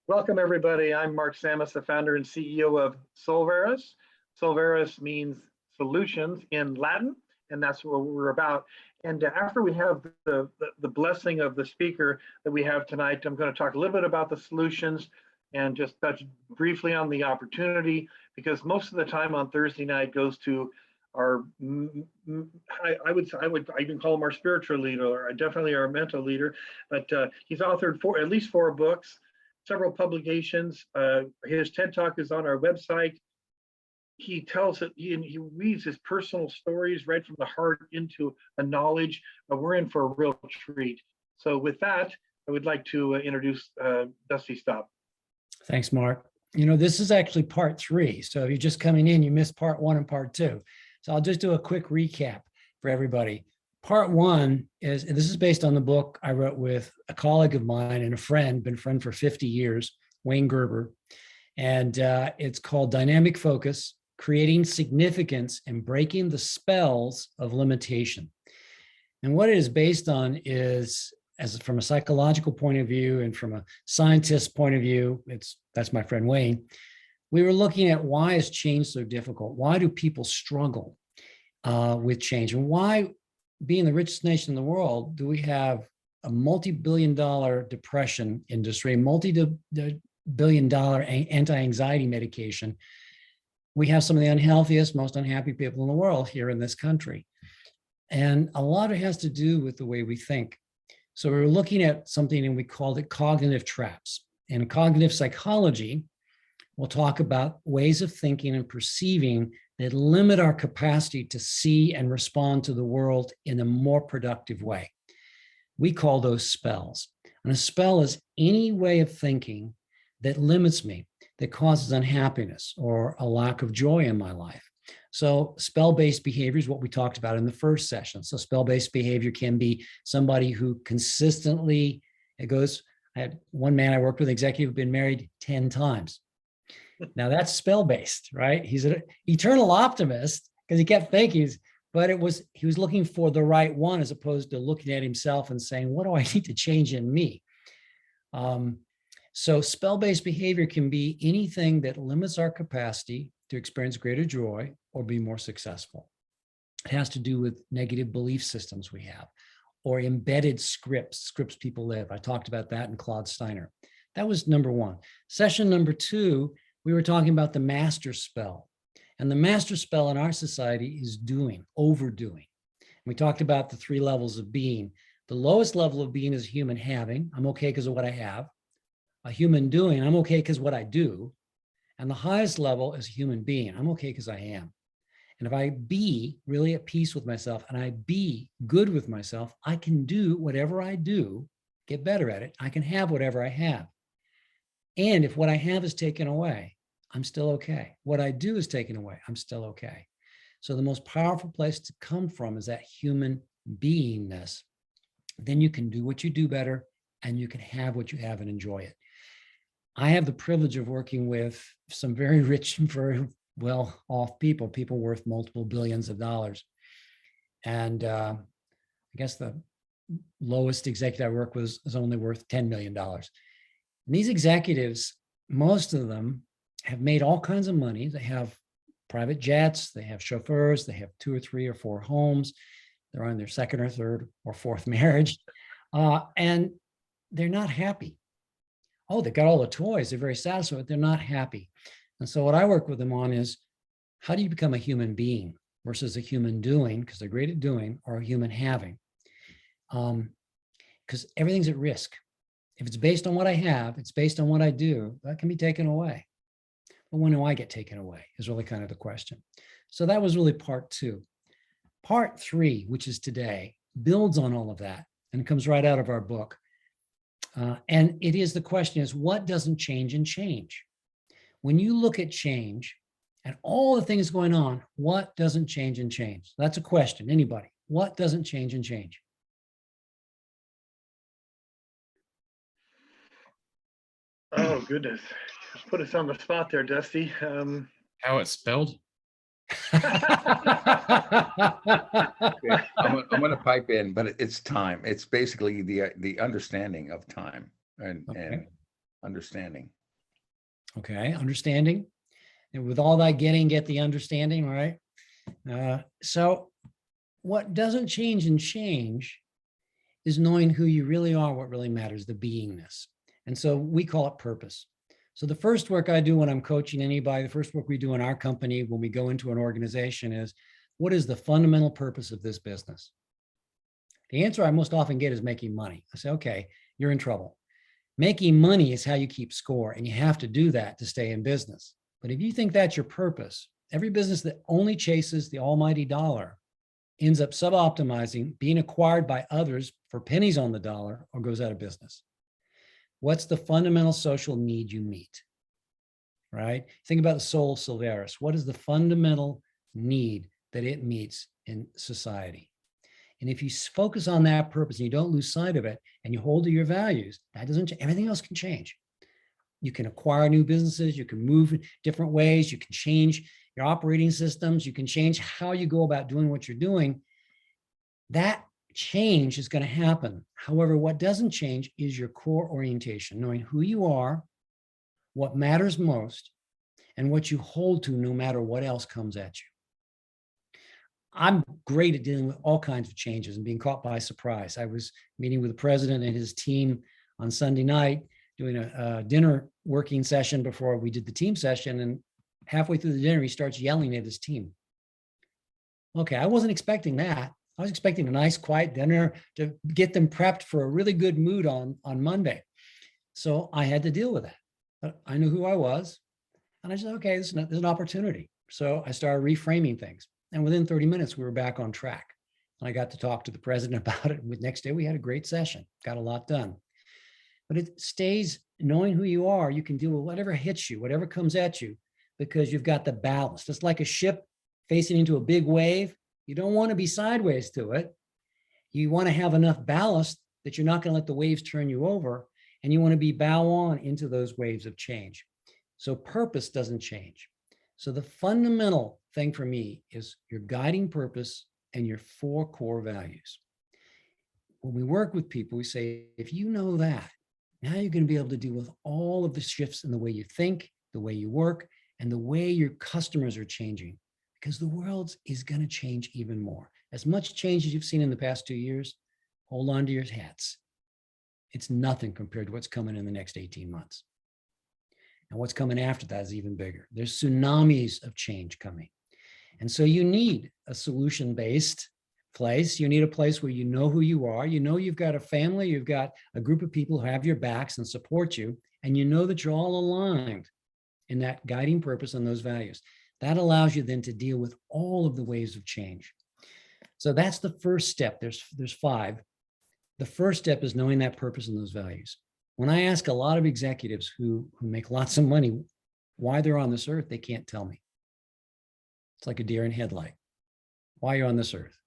Welcome, everybody. I'm Mark Samus, the founder and CEO of Solveres. Solveres means solutions in Latin, and that's what we're about. And after we have the blessing of the speaker that we have tonight, I'm going to talk a little bit about the solutions and just touch briefly on the opportunity, because most of the time on Thursday night goes to our, I would even call him our spiritual leader, or definitely our mental leader, but he's authored at least four books, several publications. His TED Talk is on our website. He tells it, he weaves his personal stories right from the heart into a knowledge. We're in for a real treat. So with that, I would like to introduce Dusty Staub. Thanks, Mark. You know, this is actually part 3. So if you're just coming in, you missed part 1 and part 2. So I'll just do a quick recap for everybody. Part 1 is, and this is based on the book I wrote with a colleague of mine and a friend, been a friend for 50 years, Wayne Gerber. And it's called Dynamic Focus, Creating Significance and Breaking the Spells of Limitation. And what it is based on is, as from a psychological point of view and from a scientist's point of view, that's my friend Wayne, we were looking at why is change so difficult? Why do people struggle with change? And why, being the richest nation in the world, do we have a multi-billion-dollar depression industry, a multi-billion-dollar anti-anxiety medication? We have some of the unhealthiest, most unhappy people in the world here in this country. And a lot of it has to do with the way we think. So we were looking at something and we called it cognitive traps. In cognitive psychology, we'll talk about ways of thinking and perceiving that limit our capacity to see and respond to the world in a more productive way. We call those spells. And a spell is any way of thinking that limits me, that causes unhappiness or a lack of joy in my life. So spell-based behavior is what we talked about in the first session. So spell-based behavior can be somebody who consistently, I had one man I worked with, executive, who'd been married 10 times. Now that's spell-based, right? He's an eternal optimist because he kept thinking, but he was looking for the right one as opposed to looking at himself and saying, what do I need to change in me? So spell-based behavior can be anything that limits our capacity to experience greater joy or be more successful. It has to do with negative belief systems we have, or embedded scripts people live. I talked about that in Claude Steiner. That was number 1. Session number 2, we were talking about the master spell. And the master spell in our society is overdoing. And we talked about the 3 levels of being. The lowest level of being is human having. I'm okay because of what I have. A human doing, I'm okay because what I do. And the highest level is human being. I'm okay because I am. And if I be really at peace with myself and I be good with myself, I can do whatever I do, get better at it. I can have whatever I have. And if what I have is taken away, I'm still okay. What I do is taken away, I'm still okay. So the most powerful place to come from is that human beingness. Then you can do what you do better and you can have what you have and enjoy it. I have the privilege of working with some very rich and very well-off people worth multiple billions of dollars. And I guess the lowest executive I work with is only worth $10 million. And these executives, most of them have made all kinds of money. They have private jets, they have chauffeurs, they have 2 or 3 or 4 homes. They're on their 2nd or 3rd or 4th marriage. And they're not happy. Oh, they got all the toys, they're very satisfied, but they're not happy. And so what I work with them on is, how do you become a human being versus a human doing, because they're great at doing, or a human having? Because everything's at risk. If it's based on what I have, it's based on what I do, that can be taken away. But when do I get taken away is really kind of the question. So that was really part 2. Part 3, which is today, builds on all of that and comes right out of our book. And it is, the question is, what doesn't change and change? When you look at change and all the things going on, what doesn't change and change? That's a question. Anybody? What doesn't change and change? Oh, goodness. Put us on the spot there, Dusty. How it's spelled? Okay, I'm going to pipe in, but it's time. It's basically the understanding of time, and understanding. Okay, understanding. And with all that getting, get the understanding, right? So what doesn't change and change is knowing who you really are, what really matters, the beingness. And so we call it purpose. So the first work I do when I'm coaching anybody, the first work we do in our company when we go into an organization is, what is the fundamental purpose of this business? The answer I most often get is making money. I say, okay, you're in trouble. Making money is how you keep score, and you have to do that to stay in business. But if you think that's your purpose, every business that only chases the almighty dollar ends up suboptimizing, being acquired by others for pennies on the dollar, or goes out of business. What's the fundamental social need you meet, right? Think about the soul of Solveres. What is the fundamental need that it meets in society? And if you focus on that purpose and you don't lose sight of it and you hold to your values, that doesn't change. Everything else can change. You can acquire new businesses, you can move in different ways, you can change your operating systems, you can change how you go about doing what you're doing. That change is going to happen. However, what doesn't change is your core orientation, knowing who you are, what matters most, and what you hold to no matter what else comes at you. I'm great at dealing with all kinds of changes and being caught by surprise. I was meeting with the president and his team on Sunday night, doing a dinner working session before we did the team session. And halfway through the dinner, he starts yelling at his team. Okay, I wasn't expecting that. I was expecting a nice, quiet dinner to get them prepped for a really good mood on Monday. So I had to deal with that. But I knew who I was. And I said, okay, there's an opportunity. So I started reframing things. And within 30 minutes, we were back on track. And I got to talk to the president about it. And the next day, we had a great session, got a lot done. But it stays knowing who you are. You can deal with whatever hits you, whatever comes at you, because you've got the ballast. It's like a ship facing into a big wave. You don't want to be sideways to it. You want to have enough ballast that you're not going to let the waves turn you over. And you want to be bow on into those waves of change. So purpose doesn't change. So the fundamental thing for me is your guiding purpose and your 4 core values. When we work with people, we say, if you know that, now you're going to be able to deal with all of the shifts in the way you think, the way you work, and the way your customers are changing, because the world is going to change even more. As much change as you've seen in the past 2 years, hold on to your hats. It's nothing compared to what's coming in the next 18 months. And what's coming after that is even bigger. There's tsunamis of change coming. And so you need a solution-based place. You need a place where you know who you are. You know you've got a family, you've got a group of people who have your backs and support you, and you know that you're all aligned in that guiding purpose and those values. That allows you then to deal with all of the waves of change. So that's the first step. There's 5. The first step is knowing that purpose and those values. When I ask a lot of executives who make lots of money why they're on this earth, they can't tell me. It's like a deer in headlight. Why are you on this earth?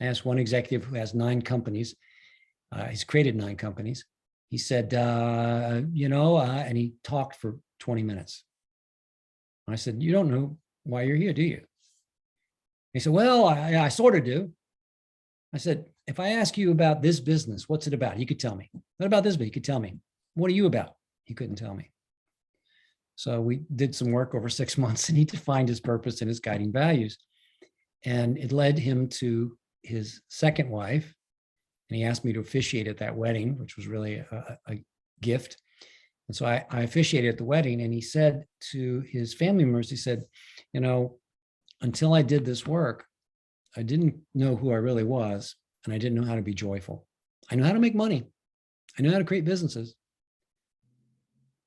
I asked one executive who has 9 companies. He's created 9 companies. He said, and he talked for 20 minutes. I said, you don't know why you're here, do you? He said, well, I sort of do. I said, if I ask you about this business, what's it about? He could tell me. What about this? But he could tell me. What are you about? He couldn't tell me. So we did some work over 6 months, and he defined his purpose and his guiding values. And it led him to his second wife. And he asked me to officiate at that wedding, which was really a gift. And so I officiated at the wedding, and he said to his family members, he said, until I did this work, I didn't know who I really was, and I didn't know how to be joyful. I know how to make money. I know how to create businesses.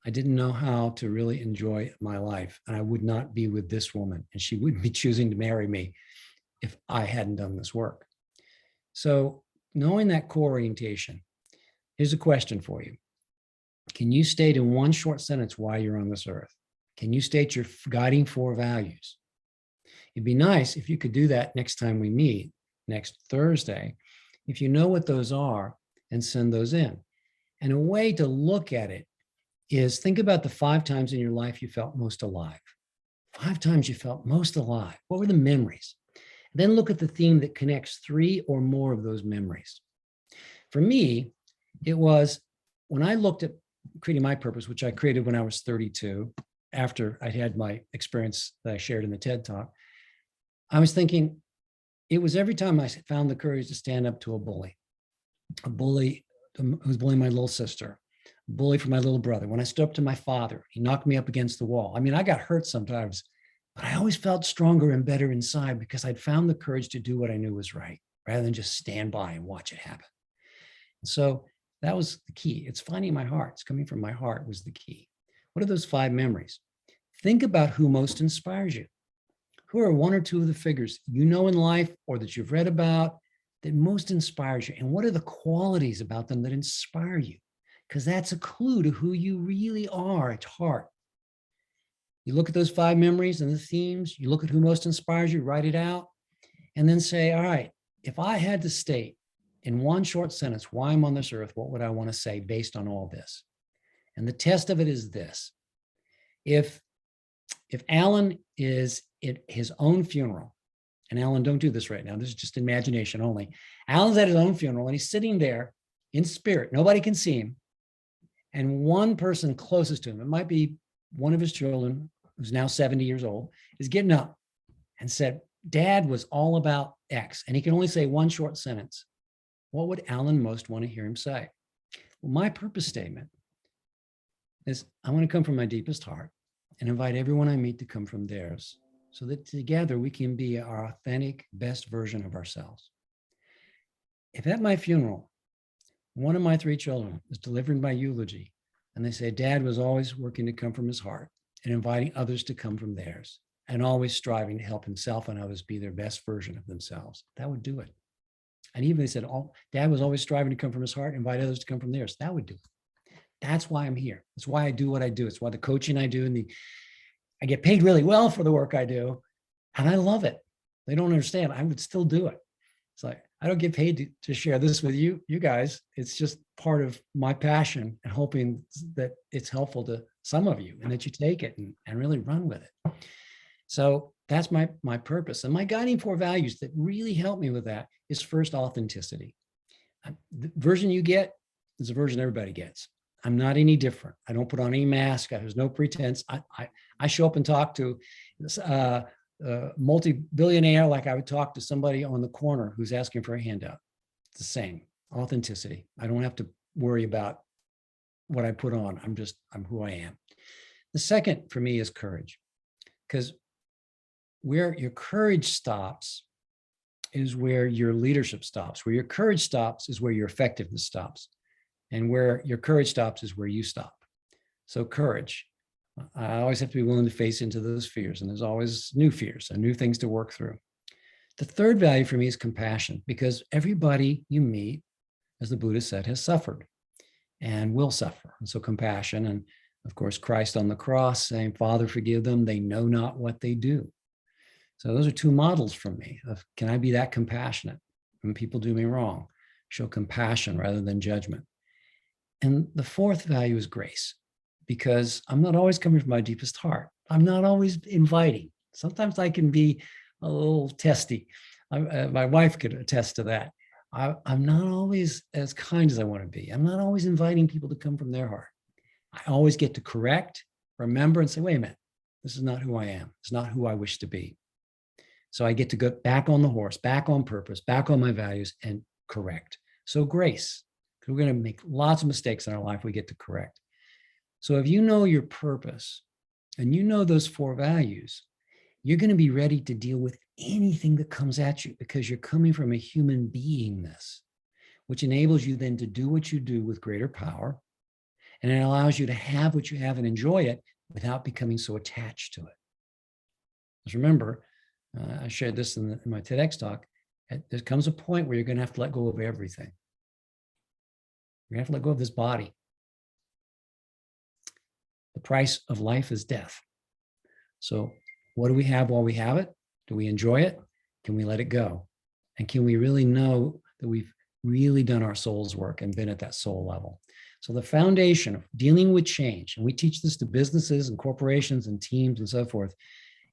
I didn't know how to really enjoy my life, and I would not be with this woman, and she wouldn't be choosing to marry me if I hadn't done this work. So knowing that core orientation, here's a question for you. Can you state in one short sentence why you're on this earth? Can you state your guiding 4 values? It'd be nice if you could do that next time we meet, next Thursday, if you know what those are, and send those in. And a way to look at it is think about the 5 times in your life you felt most alive. 5 times you felt most alive. What were the memories? Then look at the theme that connects 3 or more of those memories. For me, it was when I looked at creating my purpose, which I created when I was 32, after I had my experience that I shared in the TED Talk, I was thinking it was every time I found the courage to stand up to a bully who was bullying my little sister, a bully for my little brother. When I stood up to my father, he knocked me up against the wall. I mean, I got hurt sometimes, but I always felt stronger and better inside because I'd found the courage to do what I knew was right, rather than just stand by and watch it happen. And so that was the key. It's finding my heart. It's coming from my heart was the key. What are those 5 memories? Think about who most inspires you. Who are 1 or 2 of the figures you know in life or that you've read about that most inspires you? And what are the qualities about them that inspire you? Because that's a clue to who you really are at heart. You look at those 5 memories and the themes, you look at who most inspires you, write it out, and then say, all right, if I had to state in 1 short sentence why I'm on this earth, what would I want to say based on all this? And the test of it is this. If Alan is at his own funeral, and Alan, don't do this right now, this is just imagination only. Alan's at his own funeral and he's sitting there in spirit, nobody can see him. And one person closest to him, it might be one of his children, who's now 70 years old, is getting up and said, Dad was all about X. And he can only say 1 short sentence. What would Alan most want to hear him say? Well, my purpose statement is I want to come from my deepest heart and invite everyone I meet to come from theirs so that together we can be our authentic, best version of ourselves. If at my funeral, one of my 3 children is delivering my eulogy and they say, Dad was always working to come from his heart and inviting others to come from theirs and always striving to help himself and others be their best version of themselves, that would do it. And even they said, oh, Dad was always striving to come from his heart, invite others to come from theirs, that would do it. That's why I'm here. That's why I do what I do. It's why the coaching I do and I get paid really well for the work I do. And I love it. They don't understand. I would still do it. It's like, I don't get paid to share this with you guys. It's just part of my passion and hoping that it's helpful to some of you and that you take it and really run with it. So that's my purpose. And my guiding 4 values that really help me with that is first, authenticity. The version you get is the version everybody gets. I'm not any different. I don't put on any mask. There's no pretense. I show up and talk to multi-billionaire like I would talk to somebody on the corner who's asking for a handout. It's the same, authenticity. I don't have to worry about what I put on. I'm who I am. The second for me is courage, because where your courage stops is where your leadership stops. Where your courage stops is where your effectiveness stops. And where your courage stops is where you stop. So courage. I always have to be willing to face into those fears, and there's always new fears and new things to work through. The third value for me is compassion, because everybody you meet, as the Buddha said, has suffered and will suffer. And so compassion, and of course, Christ on the cross saying, Father, forgive them, they know not what they do. So those are 2 models for me of, can I be that compassionate when people do me wrong? Show compassion rather than judgment. And the 4th value is grace, because I'm not always coming from my deepest heart. I'm not always inviting. Sometimes I can be a little testy. My wife could attest to that. I'm not always as kind as I want to be. I'm not always inviting people to come from their heart. I always get to correct, remember, and say, wait a minute, this is not who I am. It's not who I wish to be. So I get to go back on the horse, back on purpose, back on my values, and correct. So grace. We're going to make lots of mistakes in our life we get to correct. So if you know your purpose and you know those 4 values, you're going to be ready to deal with anything that comes at you because you're coming from a human beingness, which enables you then to do what you do with greater power. And it allows you to have what you have and enjoy it without becoming so attached to it. Because remember, I shared this in my TEDx talk, there comes a point where you're going to have to let go of everything. You're going to have to let go of this body. The price of life is death. So what do we have while we have it? Do we enjoy it? Can we let it go? And can we really know that we've really done our soul's work and been at that soul level? So the foundation of dealing with change, and we teach this to businesses and corporations and teams and so forth,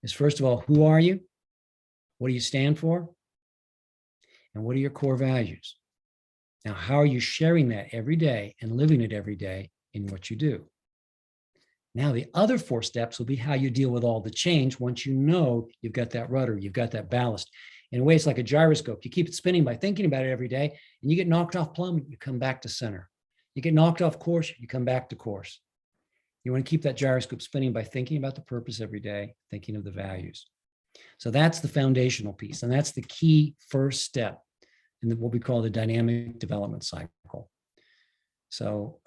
is first of all, who are you? What do you stand for? And what are your core values? Now, how are you sharing that every day and living it every day in what you do. Now, the other 4 steps will be how you deal with all the change once you know you've got that rudder, you've got that ballast. In a way, it's like a gyroscope. You keep it spinning by thinking about it every day, and you get knocked off plumb, you come back to center. You get knocked off course, you come back to course. You want to keep that gyroscope spinning by thinking about the purpose every day, thinking of the values. So that's the foundational piece, and that's the key first step in what we call the dynamic development cycle. So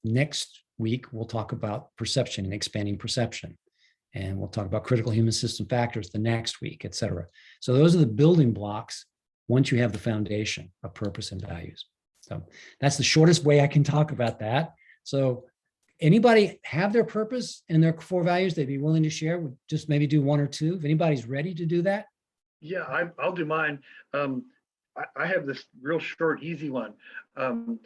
next week, we'll talk about perception and expanding perception. And we'll talk about critical human system factors the next week, et cetera. So those are the building blocks once you have the foundation of purpose and values. So that's the shortest way I can talk about that. So anybody have their purpose and their 4 values they'd be willing to share? We'll just maybe do 1 or 2. If anybody's ready to do that. Yeah, I'll do mine. I have this real short, easy one. And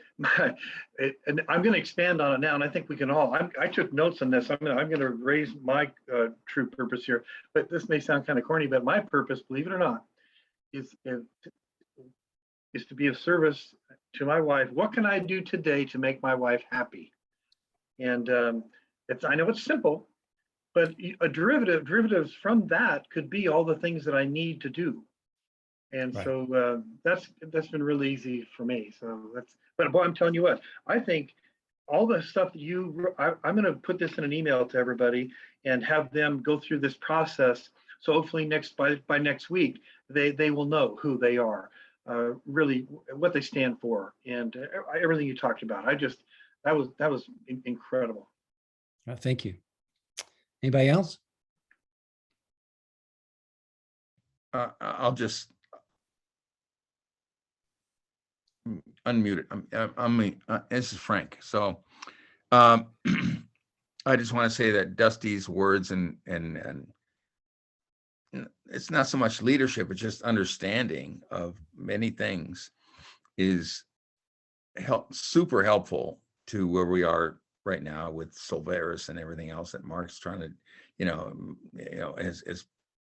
I'm going to expand on it now, and I think we can all. I took notes on this. I'm going to raise my true purpose here. But this may sound kind of corny, but my purpose, believe it or not, is to be of service to my wife. What can I do today to make my wife happy? And I know it's simple, but a derivatives from that could be all the things that I need to do. And Right. so that's been really easy for me. So but boy, I'm telling you what, I think all the stuff that I'm going to put this in an email to everybody and have them go through this process. So hopefully by next week, they will know who they are, really what they stand for, and everything you talked about. That was incredible. Thank you. Anybody else? I'll just unmute it. This is Frank. So I just want to say that Dusty's words and it's not so much leadership, it's just understanding of many things is super helpful to where we are right now with Solveres and everything else that Mark's trying to, has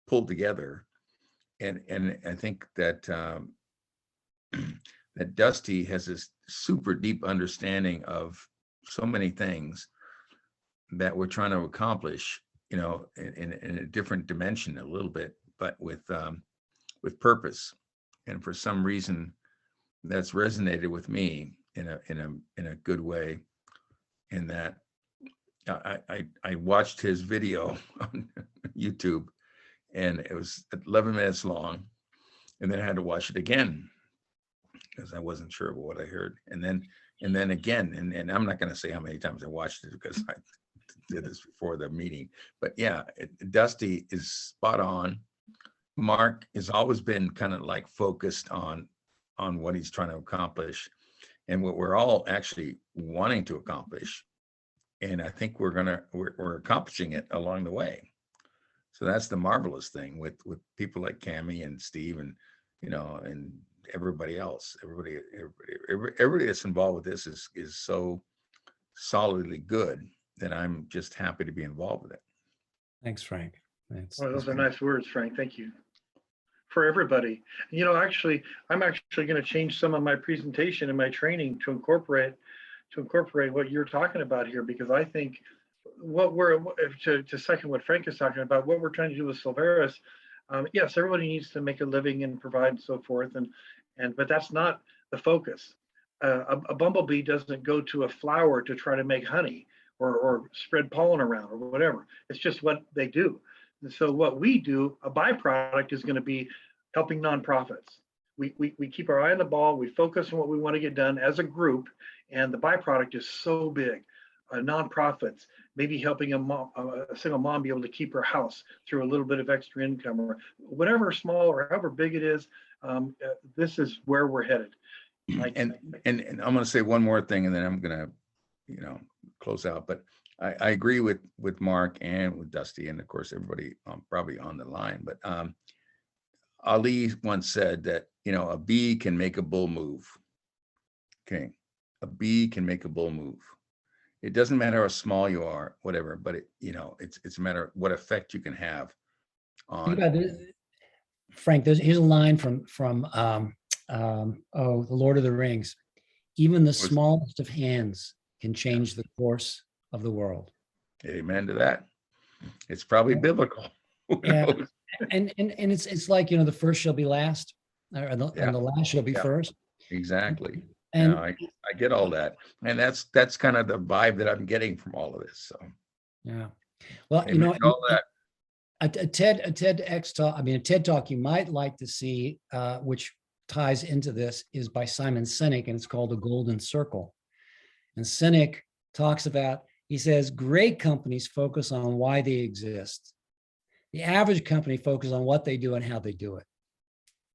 pulled together. And I think that that Dusty has this super deep understanding of so many things that we're trying to accomplish, in a different dimension a little bit, but with purpose. And for some reason, that's resonated with me in a good way. In that I watched his video on YouTube, and it was 11 minutes long, and then I had to watch it again because I wasn't sure of what I heard, and then again, and I'm not going to say how many times I watched it because I did this before the meeting, but yeah, Dusty is spot on. Mark has always been kind of like focused on what he's trying to accomplish and what we're all actually wanting to accomplish. And I think we're accomplishing it along the way. So that's the marvelous thing with people like Cammie and Steve and, and everybody else, everybody that's involved with this is so solidly good that I'm just happy to be involved with it. Thanks, Frank. Well, those are nice words, Frank. Thank you. For everybody. Actually, I'm actually going to change some of my presentation and my training to incorporate what you're talking about here, because I think to second what Frank is talking about, what we're trying to do with Solveres, yes, everybody needs to make a living and provide and so forth, but that's not the focus. A bumblebee doesn't go to a flower to try to make honey or spread pollen around or whatever. It's just what they do. And so what we do, a byproduct is going to be helping nonprofits. We keep our eye on the ball. We focus on what we want to get done as a group, and the byproduct is so big. Nonprofits, maybe helping a single mom be able to keep her house through a little bit of extra income, or whatever small or however big it is. This is where we're headed. And I'm going to say one more thing, and then I'm going to, close out. But I agree with Mark and with Dusty, and of course everybody probably on the line. But Ali once said that a bee can make a bull move. Okay, a bee can make a bull move. It doesn't matter how small you are, whatever, but it's a matter of what effect you can have on. Frank, here's a line from The Lord of the Rings. Even the smallest of hands can change the course of the world. Amen to that. It's probably biblical. Who Yeah. knows? And it's like, the first shall be last, and the last shall be Yeah. first. Exactly. And I get all that. And that's kind of the vibe that I'm getting from all of this. So yeah. Well, amen to all that. a TEDx talk, a TED talk you might like to see, which ties into this, is by Simon Sinek, and it's called The Golden Circle. And Sinek talks about, he says, great companies focus on why they exist. The average company focuses on what they do and how they do it.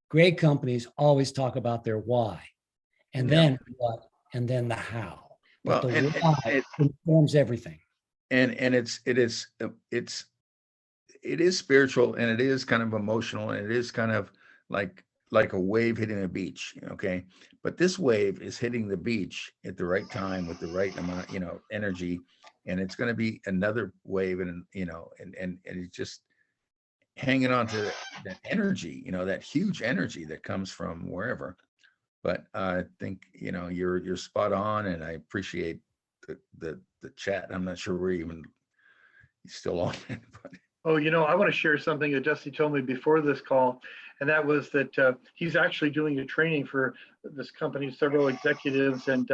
Great companies always talk about their why, and then what, and then the how. But Well, the why informs everything. And it is spiritual, and it is kind of emotional, and it is kind of like a wave hitting a beach. Okay. But this wave is hitting the beach at the right time with the right amount, energy. And it's going to be another wave, and it's just hanging on to that energy, that huge energy that comes from wherever. But I think, you're spot on, and I appreciate the chat. I'm not sure we're even still on it, but Oh, I want to share something that Dusty told me before this call, and that was that he's actually doing a training for this company, several executives, and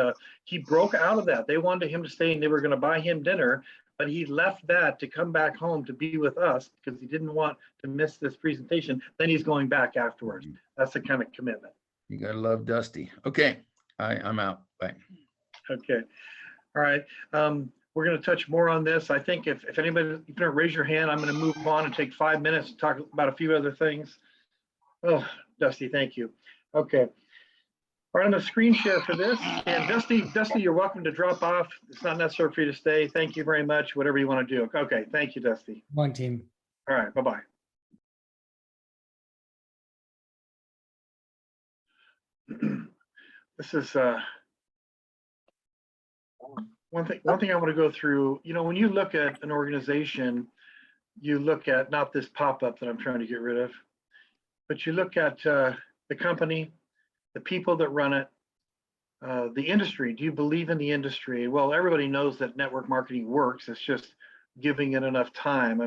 he broke out of that. They wanted him to stay, and they were going to buy him dinner, but he left that to come back home to be with us because he didn't want to miss this presentation. Then he's going back afterwards. That's the kind of commitment. you gotta love Dusty. Okay, I'm out. Bye. Okay. All right. We're going to touch more on this. I think if anybody, you're going to raise your hand, I'm going to move on and take 5 minutes to talk about a few other things. Oh, Dusty, thank you. Okay. All right, I'm going to screen share for this. And Dusty, you're welcome to drop off. It's not necessary for you to stay. Thank you very much. Whatever you want to do. Okay. Thank you, Dusty. One team. All right. Bye-bye. This is one thing I want to go through. When you look at an organization, you look at not this pop-up that I'm trying to get rid of, but you look at the company, the people that run it, the industry. Do you believe in the industry? Well, everybody knows that network marketing works. It's just giving it enough time.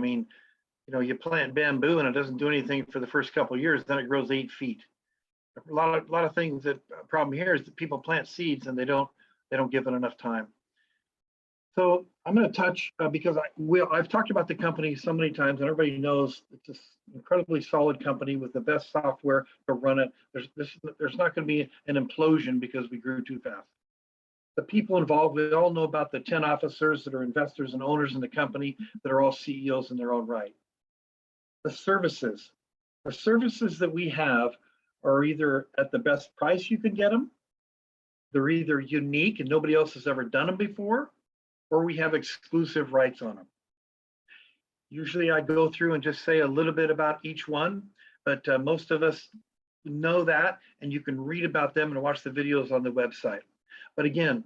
You plant bamboo and it doesn't do anything for the first couple of years, then it grows 8 feet. A lot of things. That problem here is that people plant seeds and they don't give it enough time. So I'm going to touch because I've talked about the company so many times, and everybody knows it's an incredibly solid company with the best software to run it. There's not going to be an implosion because we grew too fast. The people involved, we all know about the 10 officers that are investors and owners in the company that are all CEOs in their own right. The services that we have are either at the best price you can get them, they're either unique and nobody else has ever done them before, or we have exclusive rights on them. Usually I go through and just say a little bit about each one, but most of us know that, and you can read about them and watch the videos on the website. But again,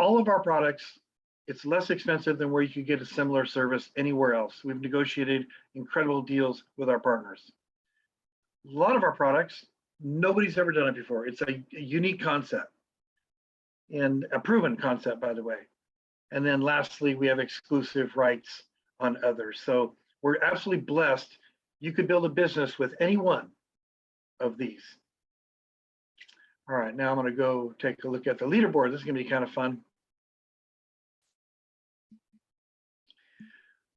all of our products, it's less expensive than where you could get a similar service anywhere else. We've negotiated incredible deals with our partners. A lot of our products, nobody's ever done it before. It's a unique concept and a proven concept, by the way. And then lastly, we have exclusive rights on others. So we're absolutely blessed. You could build a business with any one of these. All right, now I'm going to go take a look at the leaderboard. This is going to be kind of fun.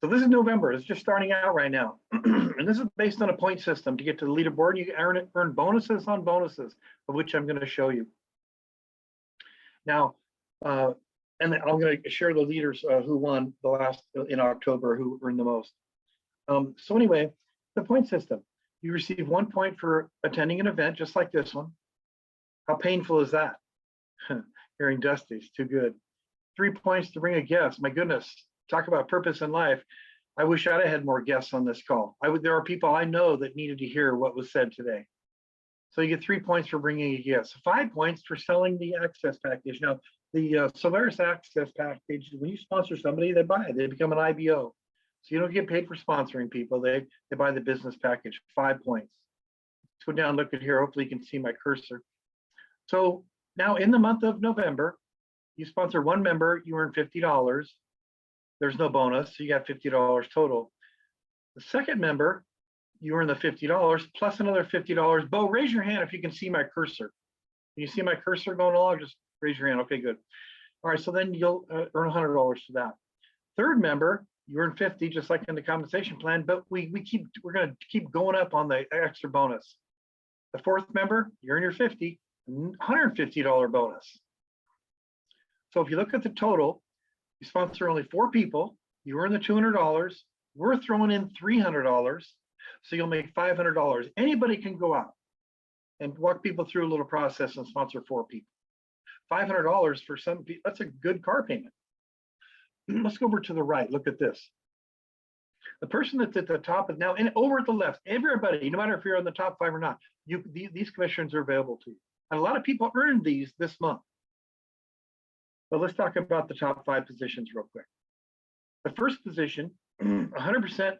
So this is November. It's just starting out right now. And this is based on a point system. To get to the leaderboard, you earn bonuses on bonuses, of which I'm going to show you. Now, and I'm going to share the leaders who won the last in October, who earned the most. So anyway, the point system. You receive 1 point for attending an event just like this one. How painful is that? Hearing Dusty's too good. 3 points to bring a guest. My goodness, talk about purpose in life. I wish I'd have had more guests on this call. There are people I know that needed to hear what was said today. So you get 3 points for bringing a guest. 5 points for selling the access package. Now, the Solveres access package, when you sponsor somebody, they buy it. They become an IBO. So you don't get paid for sponsoring people. They buy the business package. 5 points. Let's go down and look at here. Hopefully you can see my cursor. So now in the month of November, you sponsor one member, you earn $50. There's no bonus, so you got $50 total. The second member, you earn the $50 plus another $50. Bo, raise your hand if you can see my cursor. Can you see my cursor going along? Just raise your hand. Okay, good. All right, so then you'll earn $100 for that. Third member, you earn 50, just like in the compensation plan, but we're going to keep going up on the extra bonus. The fourth member, you earn your 50, $150 bonus. So if you look at the total, you sponsor only 4 people, you earn the $200, we're throwing in $300, so you'll make $500. Anybody can go out and walk people through a little process and sponsor 4 people. $500 for some people, that's a good car payment. Let's go over to the right, look at this. The person that's at the top is now, and over at the left, everybody, no matter if you're on the top 5 or not, these commissions are available to you. And a lot of people earned these this month. But let's talk about the top 5 positions real quick. The first position, 100%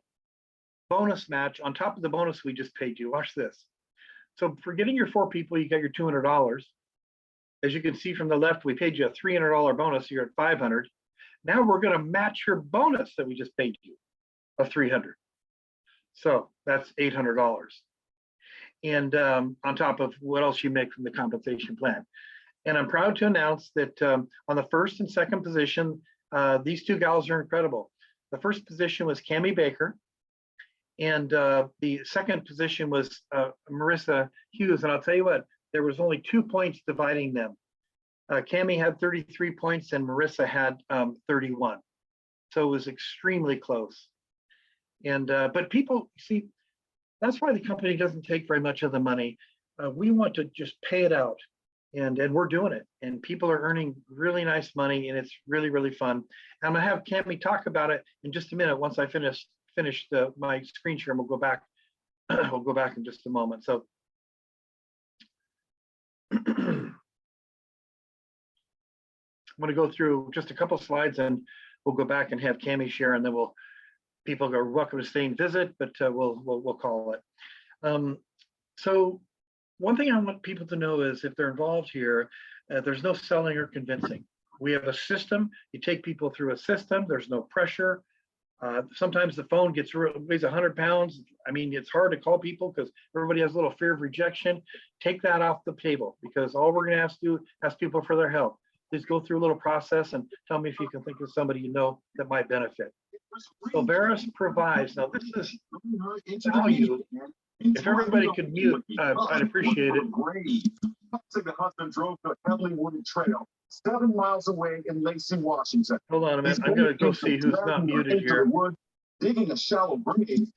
bonus match on top of the bonus we just paid you. Watch this. So for getting your 4 people, you got your $200. As you can see from the left, we paid you a $300 bonus. You're at $500. Now we're going to match your bonus that we just paid you of $300. So that's $800. And on top of what else you make from the compensation plan. And I'm proud to announce that on the first and second position, these 2 gals are incredible. The first position was Cammie Baker, and the second position was Marissa Hughes. And I'll tell you what, there was only 2 points dividing them. Cammie had 33 points and Marissa had 31. So it was extremely close. And but people, see, that's why the company doesn't take very much of the money. We want to just pay it out. And we're doing it, and people are earning really nice money, and it's really, really fun. And I'm gonna have Cammie talk about it in just a minute once I finish my screen share, and we'll go back. We'll go back in just a moment. So I'm gonna go through just a couple slides, and we'll go back and have Cammie share, and then people are welcome to stay and visit, but we'll call it. So one thing I want people to know is if they're involved here, there's no selling or convincing. We have a system. You take people through a system. There's no pressure. Sometimes the phone weighs 100 pounds. I mean, it's hard to call people because everybody has a little fear of rejection. Take that off the table, because all we're going to ask people for their help. Please go through a little process and tell me if you can think of somebody you know that might benefit. Solveres provides. Now, this is value. If everybody could mute, I'd appreciate it. The husband drove the heavily wooded trail 7 miles away in Lacey, Washington. Hold on a minute. I'm going to go see who's not muted here. Digging a shallow grave,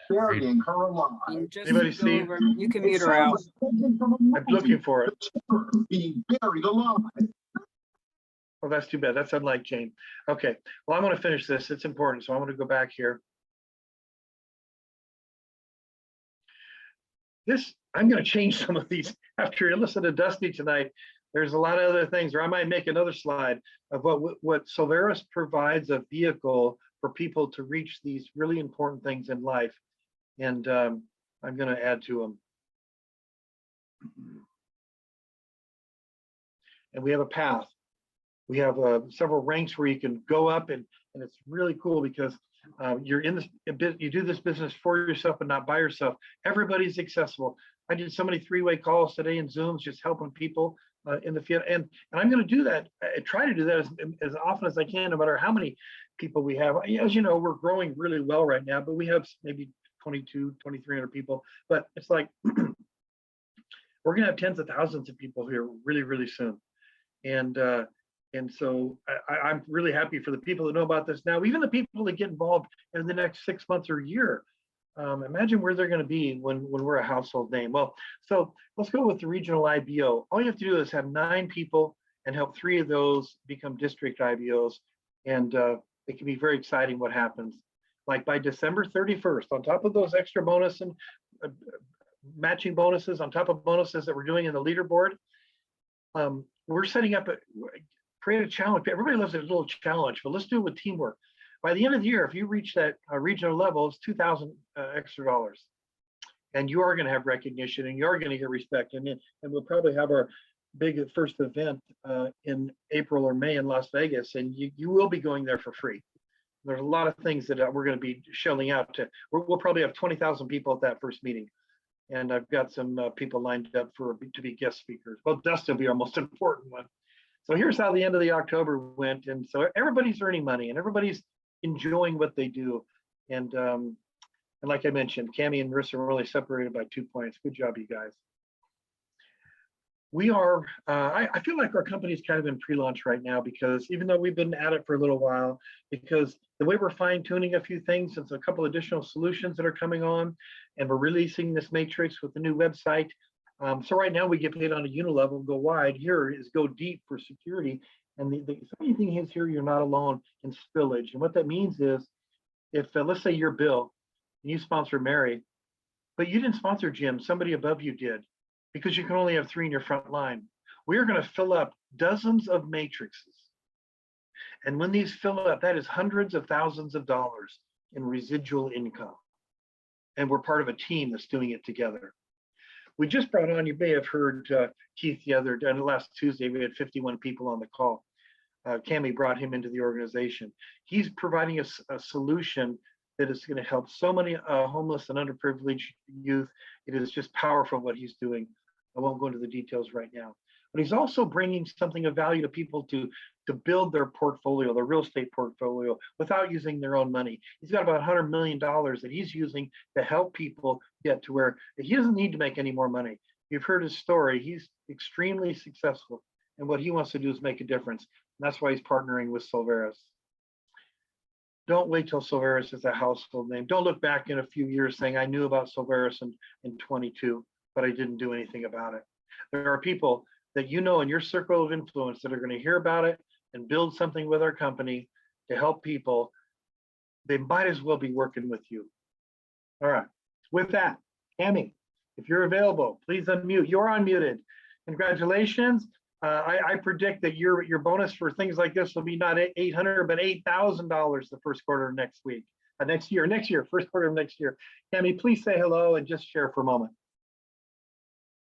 burying her alive. Anybody see? You can mute her out. I'm looking for it. Being buried alive. Oh, that's too bad. That's unlike Jane. Okay. Well, I'm going to finish this. It's important. So I'm going to go back here. I'm going to change some of these after you listen to Dusty tonight. There's a lot of other things, or I might make another slide of what Solveres provides a vehicle for people to reach these really important things in life. And I'm going to add to them. And we have a path. We have several ranks where you can go up, and it's really cool because you're in this, you do this business for yourself and not by yourself. Everybody's accessible. I did so many 3-way calls today in Zooms, just helping people in the field. And I'm going to do that. I try to do that as often as I can, no matter how many people we have. As you know, we're growing really well right now, but we have maybe 2,300 people. But it's like, we're going to have tens of thousands of people here really, really soon. And so I'm really happy for the people that know about this now, even the people that get involved in the next 6 months or a year. Imagine where they're going to be when we're a household name. Well, so let's go with the regional IBO. All you have to do is have 9 people and help 3 of those become district IBOs. And it can be very exciting what happens. Like by December 31st, on top of those extra bonus and matching bonuses, on top of bonuses that we're doing in the leaderboard, we're setting up create a challenge. Everybody loves a little challenge, but let's do it with teamwork. By the end of the year, if you reach that regional level, it's $2,000 extra dollars. And you are going to have recognition, and you are going to get respect. And we'll probably have our big first event in April or May in Las Vegas, and you will be going there for free. There's a lot of things that we're going to be shelling out to. We'll probably have 20,000 people at that first meeting. And I've got some people lined up to be guest speakers. Well, Dustin will be our most important one. So here's how the end of the October went. And so everybody's earning money and everybody's enjoying what they do. And like I mentioned, Cammie and Marissa were only separated by 2 points. Good job, you guys. We are, I feel like our company's kind of in pre-launch right now, because even though we've been at it for a little while, because the way we're fine tuning a few things, it's a couple additional solutions that are coming on, and we're releasing this matrix with the new website. So right now we get paid on a unit level, go wide. Here is go deep for security. And the funny thing is here, you're not alone in spillage. And what that means is, if let's say you're Bill and you sponsor Mary, but you didn't sponsor Jim, somebody above you did, because you can only have 3 in your front line. We are going to fill up dozens of matrices. And when these fill up, that is hundreds of thousands of dollars in residual income. And we're part of a team that's doing it together. We just brought on, you may have heard Keith last Tuesday, we had 51 people on the call. Cammie brought him into the organization. He's providing a solution that is going to help so many homeless and underprivileged youth. It is just powerful what he's doing. I won't go into the details right now, but he's also bringing something of value to people to build their portfolio, their real estate portfolio, without using their own money. He's got about $100 million that he's using to help people get to where he doesn't need to make any more money. You've heard his story. He's extremely successful, and what he wants to do is make a difference. And that's why he's partnering with Solveres. Don't wait till Solveres is a household name. Don't look back in a few years saying, I knew about Solveres in 22, but I didn't do anything about it. There are people that you know in your circle of influence that are going to hear about it and build something with our company to help people. They might as well be working with you. All right. With that, Cammie, if you're available, please unmute. You're unmuted. Congratulations. I predict that your bonus for things like this will be not $800, but $8,000 the first quarter of next year, first quarter of next year. Cammie, please say hello and just share for a moment.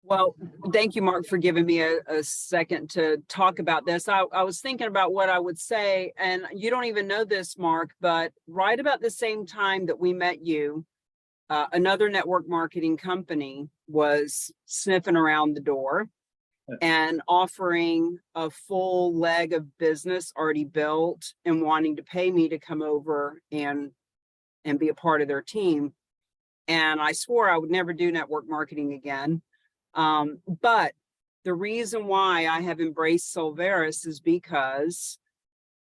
Well, thank you, Mark, for giving me a second to talk about this. I was thinking about what I would say, and you don't even know this, Mark, but right about the same time that we met you, another network marketing company was sniffing around the door and offering a full leg of business already built and wanting to pay me to come over and be a part of their team. And I swore I would never do network marketing again. But the reason why I have embraced Solveres is because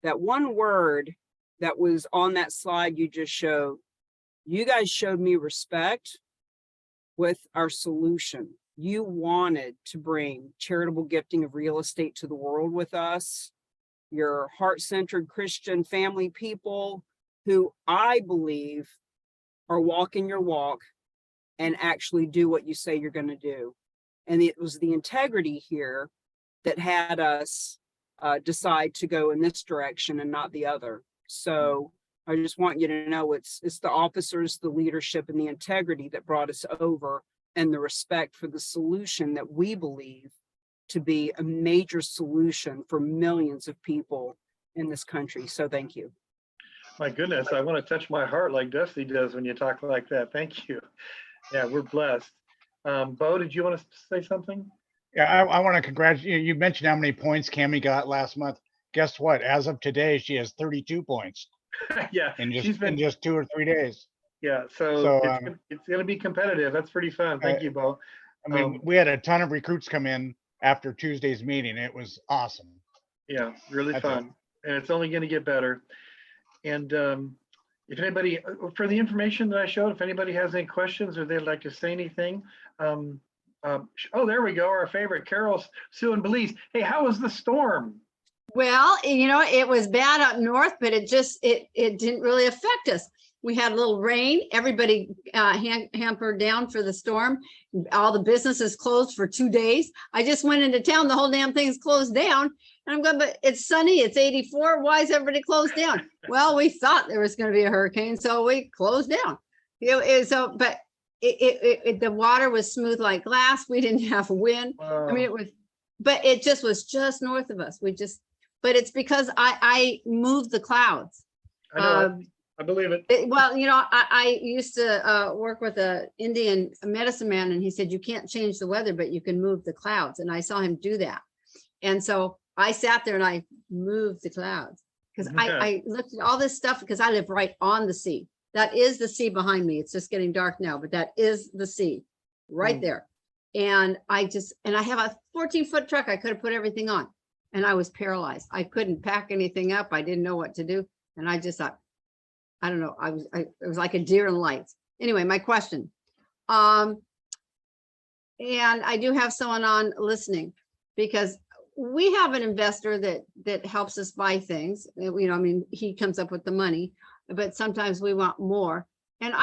that one word that was on that slide you just showed, you guys showed me respect with our solution. You wanted to bring charitable gifting of real estate to the world with us. You're heart-centered Christian family people who I believe are walking your walk and actually do what you say you're going to do. And it was the integrity here that had us decide to go in this direction and not the other. So I just want you to know it's the officers, the leadership, and the integrity that brought us over, and the respect for the solution that we believe to be a major solution for millions of people in this country. So thank you. My goodness, I want to touch my heart like Dusty does when you talk like that. Thank you. Yeah, we're blessed. Bo, did you want to say something? Yeah, I want to congratulate you. You mentioned how many points Cammie got last month. Guess what? As of today, she has 32 points. Yeah, in just 2 or 3 days. Yeah, so it's going to be competitive. That's pretty fun. Thank you, Bo. I mean, we had a ton of recruits come in after Tuesday's meeting. It was awesome. Yeah, really fun. And it's only going to get better. And if anybody, for the information that I showed, if anybody has any questions or they'd like to say anything, oh, there we go. Our favorite, Carol, Sue, and Belize. Hey, how was the storm? Well, you know, it was bad up north, but it didn't really affect us. We had a little rain. Everybody hampered down for the storm. All the businesses closed for 2 days. I just went into town. The whole damn thing's closed down. And I'm going, but it's sunny. It's 84. Why is everybody closed down? Well, we thought there was going to be a hurricane, so we closed down. But the water was smooth like glass. We didn't have wind. Wow. I mean, it was but it just was just north of us. But it's because I moved the clouds. I know, I believe it. Well, I used to work with a Indian medicine man, and he said, you can't change the weather, but you can move the clouds. And I saw him do that. And so I sat there and I moved the clouds because I looked at all this stuff because I live right on the sea. That is the sea behind me. It's just getting dark now, but that is the sea right there. And I have a 14-foot truck. I could have put everything on, and I was paralyzed. I couldn't pack anything up. I didn't know what to do. And I just thought, I don't know. It was like a deer in lights. Anyway, my question. And I do have someone on listening because we have an investor that helps us buy things. I mean, he comes up with the money, but sometimes we want more. And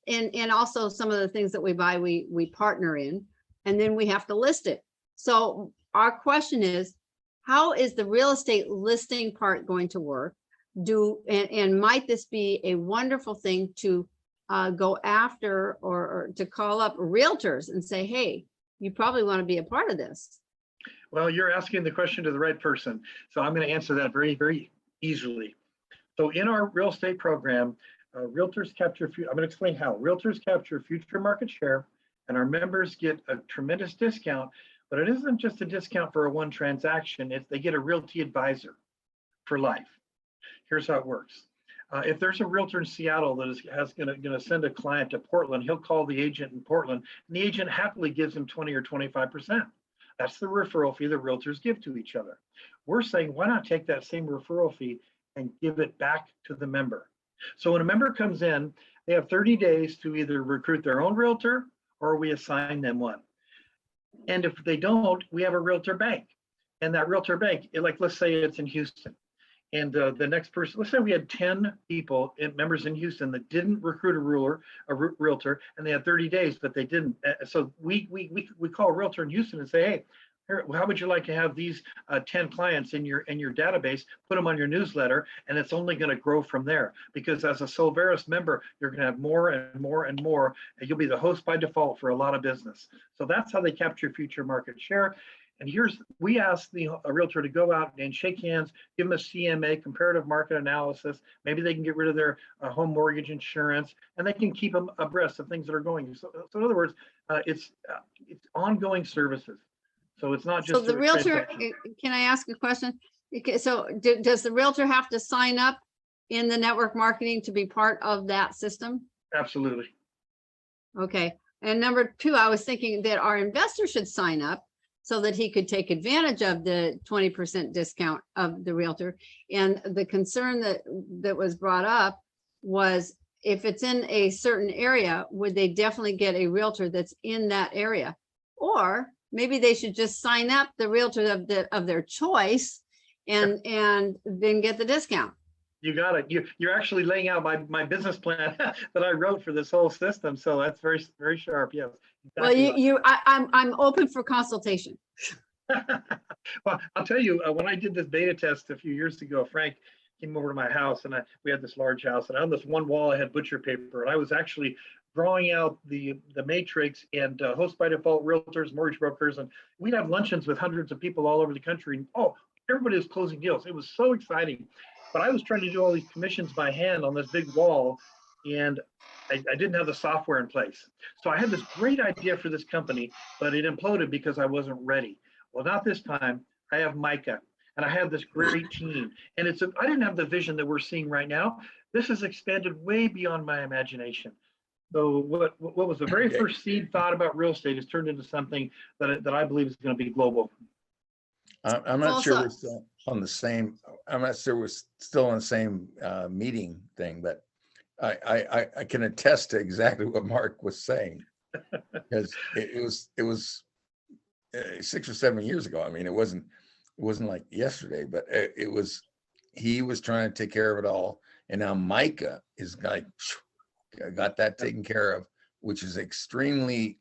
and also some of the things that we buy, we partner in, and then we have to list it. So our question is, how is the real estate listing part going to work? And might this be a wonderful thing to go after or to call up realtors and say, hey, you probably want to be a part of this? Well, you're asking the question to the right person. So I'm going to answer that very, very easily. So in our real estate program, realtors capture, I'm going to explain how. Realtors capture future market share, and our members get a tremendous discount, but it isn't just a discount for a one transaction. They get a realty advisor for life. Here's how it works. If there's a realtor in Seattle that is going to send a client to Portland, he'll call the agent in Portland, and the agent happily gives him 20 or 25%. That's the referral fee the realtors give to each other. We're saying, why not take that same referral fee and give it back to the member? So when a member comes in, they have 30 days to either recruit their own realtor or we assign them one. And if they don't, we have a realtor bank. And that realtor bank, let's say it's in Houston. And the next person, let's say we had 10 people, members in Houston that didn't recruit a realtor, and they had 30 days, but they didn't. So we call a realtor in Houston and say, hey, how would you like to have these 10 clients in your database, put them on your newsletter, and it's only going to grow from there. Because as a Solveres member, you're going to have more and more and more, and you'll be the host by default for a lot of business. So that's how they capture future market share. And we ask a realtor to go out and shake hands, give them a CMA, comparative market analysis. Maybe they can get rid of their home mortgage insurance, and they can keep them abreast of things that are going. So in other words, it's ongoing services. So it's not just. So the realtor, can I ask a question? So does the realtor have to sign up in the network marketing to be part of that system? Absolutely. Okay. And number two, I was thinking that our investor should sign up so that he could take advantage of the 20% discount of the realtor. And the concern that was brought up was, if it's in a certain area, would they definitely get a realtor that's in that area? Or maybe they should just sign up the realtor of their choice and then get the discount. You got it. You're actually laying out my business plan that I wrote for this whole system. So that's very, very sharp. Yes. Exactly. Well, I'm open for consultation. Well, I'll tell you, when I did this beta test a few years ago, Frank came over to my house, and we had this large house, and on this one wall I had butcher paper, and I was actually drawing out the matrix and host by default realtors, mortgage brokers, and we'd have luncheons with hundreds of people all over the country. And everybody was closing deals. It was so exciting. But I was trying to do all these commissions by hand on this big wall, and I didn't have the software in place. So I had this great idea for this company, but it imploded because I wasn't ready. Well, not this time. I have Micah, and I have this great team. And I didn't have the vision that we're seeing right now. This has expanded way beyond my imagination. So what was the very first seed thought about real estate has turned into something that I believe is going to be global. I'm not sure we're still on the same. I'm not sure we're still on the same meeting thing, but I can attest to exactly what Mark was saying, because it was 6 or 7 years ago. I mean, it wasn't like yesterday, but he was trying to take care of it all, and now Micah is like got that taken care of, which is extremely.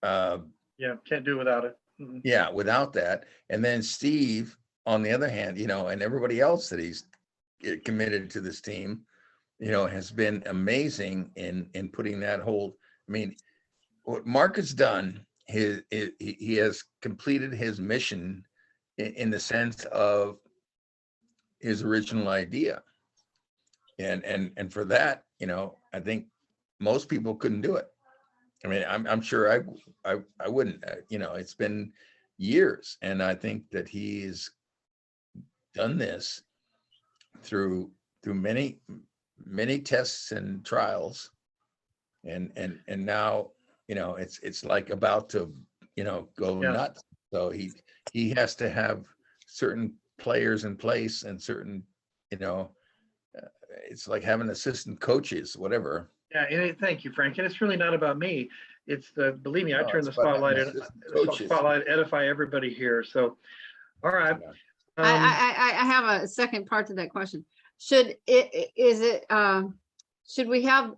Can't do without it. Mm-hmm. Yeah, without that. And then Steve, on the other hand, and everybody else that he's committed to this team, has been amazing in putting that whole. I mean, what Mark has done, he has completed his mission in the sense of his original idea. And for that, I think most people couldn't do it. I mean, I'm sure I wouldn't, it's been years, and I think that he's done this through many tests and trials, and now, it's like about to, go Yeah. nuts. So he has to have certain players in place and certain, it's like having assistant coaches, whatever. Yeah, thank you, Frank. And it's really not about me. It's believe me, I No, turn the it's about having spotlight, assistant coaches. edify everybody here. So, all right. Yeah. I have a second part to that question. Should we have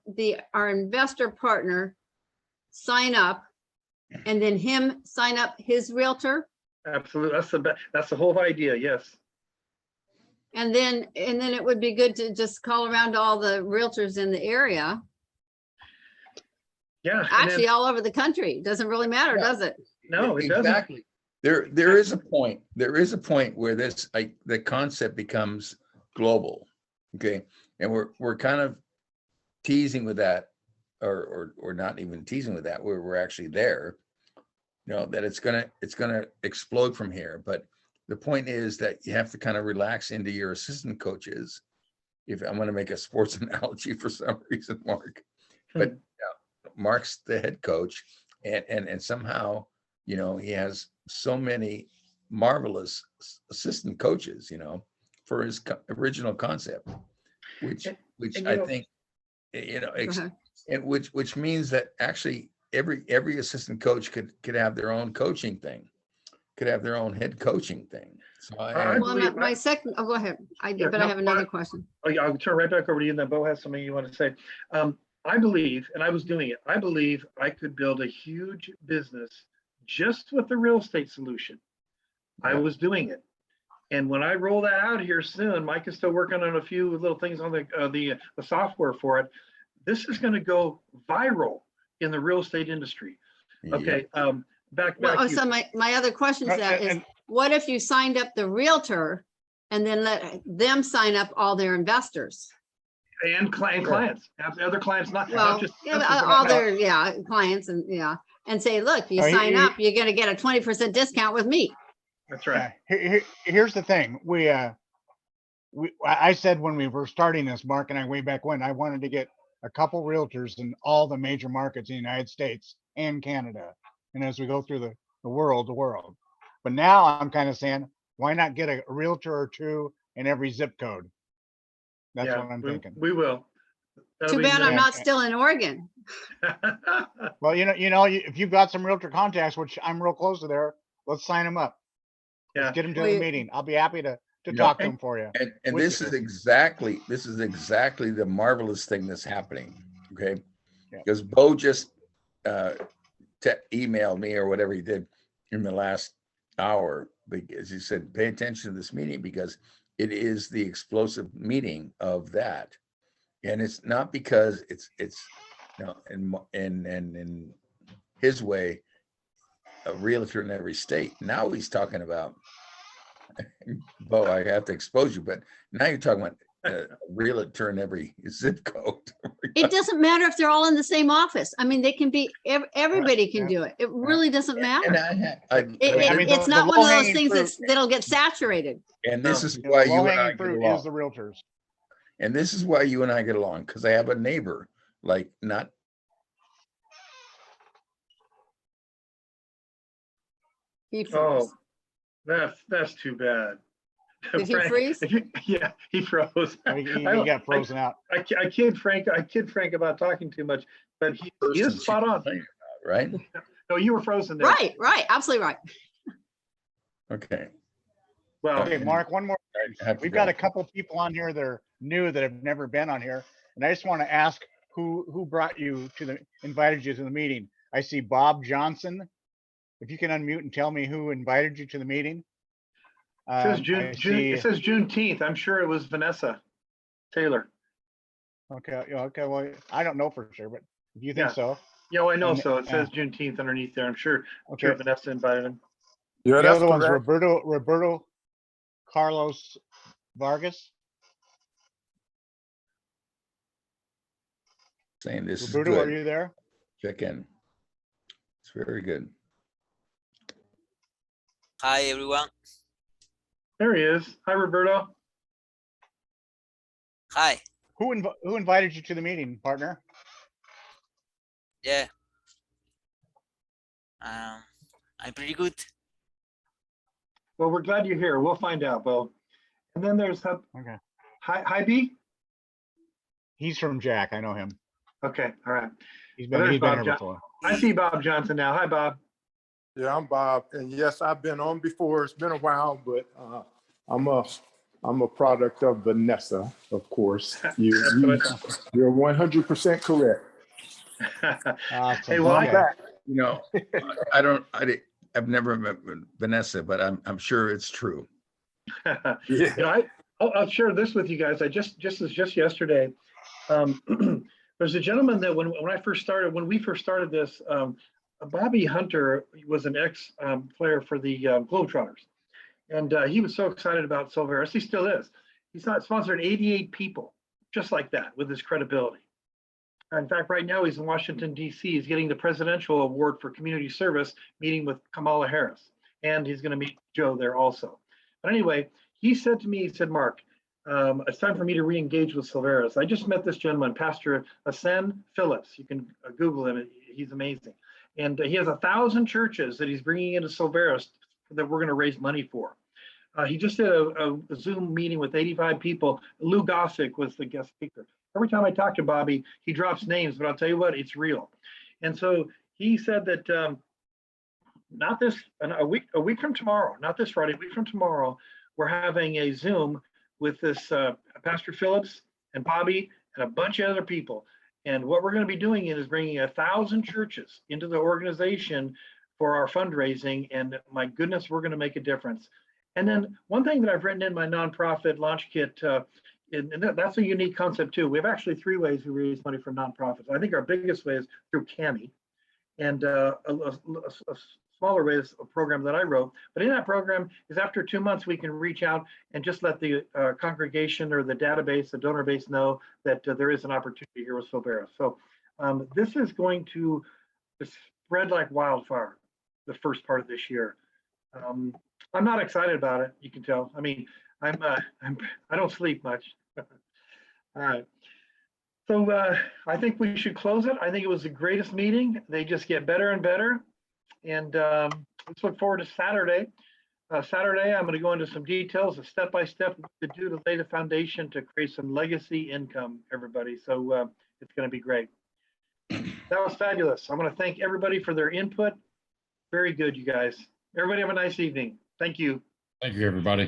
our investor partner sign up and then him sign up his realtor? Absolutely. That's the whole idea. Yes. And then it would be good to just call around to all the realtors in the area, Yeah. actually all over the country. Doesn't really matter, Yeah. does it? No, it doesn't. Exactly. There is a point where this, the concept becomes global. Okay. And we're kind of teasing with that, or not even teasing with that, where we're actually there, that it's gonna explode from here. But the point is that you have to kind of relax into your assistant coaches. If I'm going to make a sports analogy for some reason, Mark, but Mark's the head coach, and somehow, he has so many marvelous assistant coaches, for his original concept, which and I think, and which means that actually every assistant coach could have their own coaching thing, could have their own head coaching thing. So Well, my second, go ahead. I have another question. I'll turn right back over to you, and then Bo has something you want to say. I believe, and I was doing it, I believe I could build a huge business just with the real estate solution. I was doing it. And when I roll that out here soon, Mike is still working on a few little things on the software for it. This is going to go viral in the real estate industry. Okay. Back Well, to so you. my other question to that is, what if you signed up the realtor and then let them sign up all their investors? And clients, have other clients, not Well, just all their clients and say, look, you sign up, you're gonna get a 20% discount with me. That's right. Here's the thing. I said when we were starting this, Mark and I, way back when, I wanted to get a couple realtors in all the major markets in the United States and Canada. And as we go through the world. But now I'm kind of saying, why not get a realtor or two in every zip code? That's what I'm thinking. We will. That'll Too be bad I'm good. not still in Oregon. Well, if you've got some realtor contacts, which I'm real close to there, let's sign them up. Yeah. Let's get them to Well, the meeting. I'll be happy to Yeah. talk to them for you. And Which this is exactly the marvelous thing that's happening. Okay. Yeah. Because Bo just emailed me or whatever he did in the last hour, because he said, pay attention to this meeting because it is the explosive meeting of that. And it's not because it's in his way, a realtor in every state. Now he's talking about, Bo, I have to expose you, but now you're talking about a realtor in every zip code. It doesn't matter if they're all in the same office. I mean, they can be, everybody can do it. It really doesn't And matter. mean, It's the not one of those low-hanging things that'll get saturated. and this is The why you and I low-hanging get fruit along. is the realtors. And this is why you and I get along, because I have a neighbor, like not. He froze. Oh, that's too bad. Did he Frank, freeze? Yeah, he froze. He got frozen out. I kid Frank about talking too much, but he is spot on. Right? No, you were frozen there. Right, absolutely right. Okay. Well, Okay, Mark, one more. I have to We've go. got a couple people on here that are new that have never been on here. And I just want to ask who invited you to the meeting. I see Bob Johnson. If you can unmute and tell me who invited you to the meeting. it says I June. see- It says Juneteenth. I'm sure it was Vanessa Taylor. Okay, well, I don't know for sure, but if you think Yeah. so. Yeah, well, I know. And, So it says Juneteenth underneath there. I'm sure Okay, Vanessa invited him. Yeah, The that's other one's correct. Roberto Carlos Vargas. Saying this is Roberto, are good. you there? Check in. It's very good. Hi, everyone. There he is. Hi, Roberto. Hi. Who invited you to the meeting, partner? Yeah. I'm pretty good. Well, we're glad you're here. We'll find out, Bo. And then there's Okay. Hi, B. He's from Jack. I know him. Okay, all right. He's Well, been there's he's been Bob here John- before. I see Bob Johnson now. Hi, Bob. Yeah, I'm Bob, and yes, I've been on before. It's been a while, but I'm a product of Vanessa, of course. That's what I thought. You're 100% correct. Awesome. Hey, well, I'm Okay. back. You know, I've never met Vanessa, but I'm sure it's true. You know, I'll share this with you guys. I just yesterday, there's a gentleman that when we first started this, Bobby Hunter was an ex player for the Globetrotters, and he was so excited about Solveres. He still is. He's not sponsored 88 people just like that with his credibility. In fact, right now he's in Washington, D.C. He's getting the Presidential Award for Community Service, meeting with Kamala Harris, and he's going to meet Joe there also. But anyway, he said to me, he said, Mark, it's time for me to re-engage with Solveres. I just met this gentleman, Pastor Asen Phillips. You can Google him. He's amazing. And he has 1,000 churches that he's bringing into Solveres that we're going to raise money for. He just did a Zoom meeting with 85 people. Lou Gossick was the guest speaker. Every time I talk to Bobby, he drops names, but I'll tell you what, it's real. And so he said that a week from tomorrow, not this Friday, a week from tomorrow, we're having a Zoom with this Pastor Phillips and Bobby and a bunch of other people. And what we're going to be doing is bringing 1,000 churches into the organization for our fundraising. And my goodness, we're going to make a difference. And then one thing that I've written in my nonprofit launch kit, and that's a unique concept too. We have actually 3 ways we raise money for nonprofits. I think our biggest way is through CAMI, and a smaller way is a program that I wrote. But in that program is after 2 months, we can reach out and just let the congregation or the database, the donor base know that there is an opportunity here with Solveres. So this is going to spread like wildfire the first part of this year. I'm not excited about it. You can tell. I mean, I don't sleep much. All right. So I think we should close it. I think it was the greatest meeting. They just get better and better. And let's look forward to Saturday. Saturday, I'm going to go into some details of step-by-step what to do to lay the foundation to create some legacy income, everybody. So it's going to be great. That was fabulous. I want to thank everybody for their input. Very good, you guys. Everybody have a nice evening. Thank you. Thank you, everybody.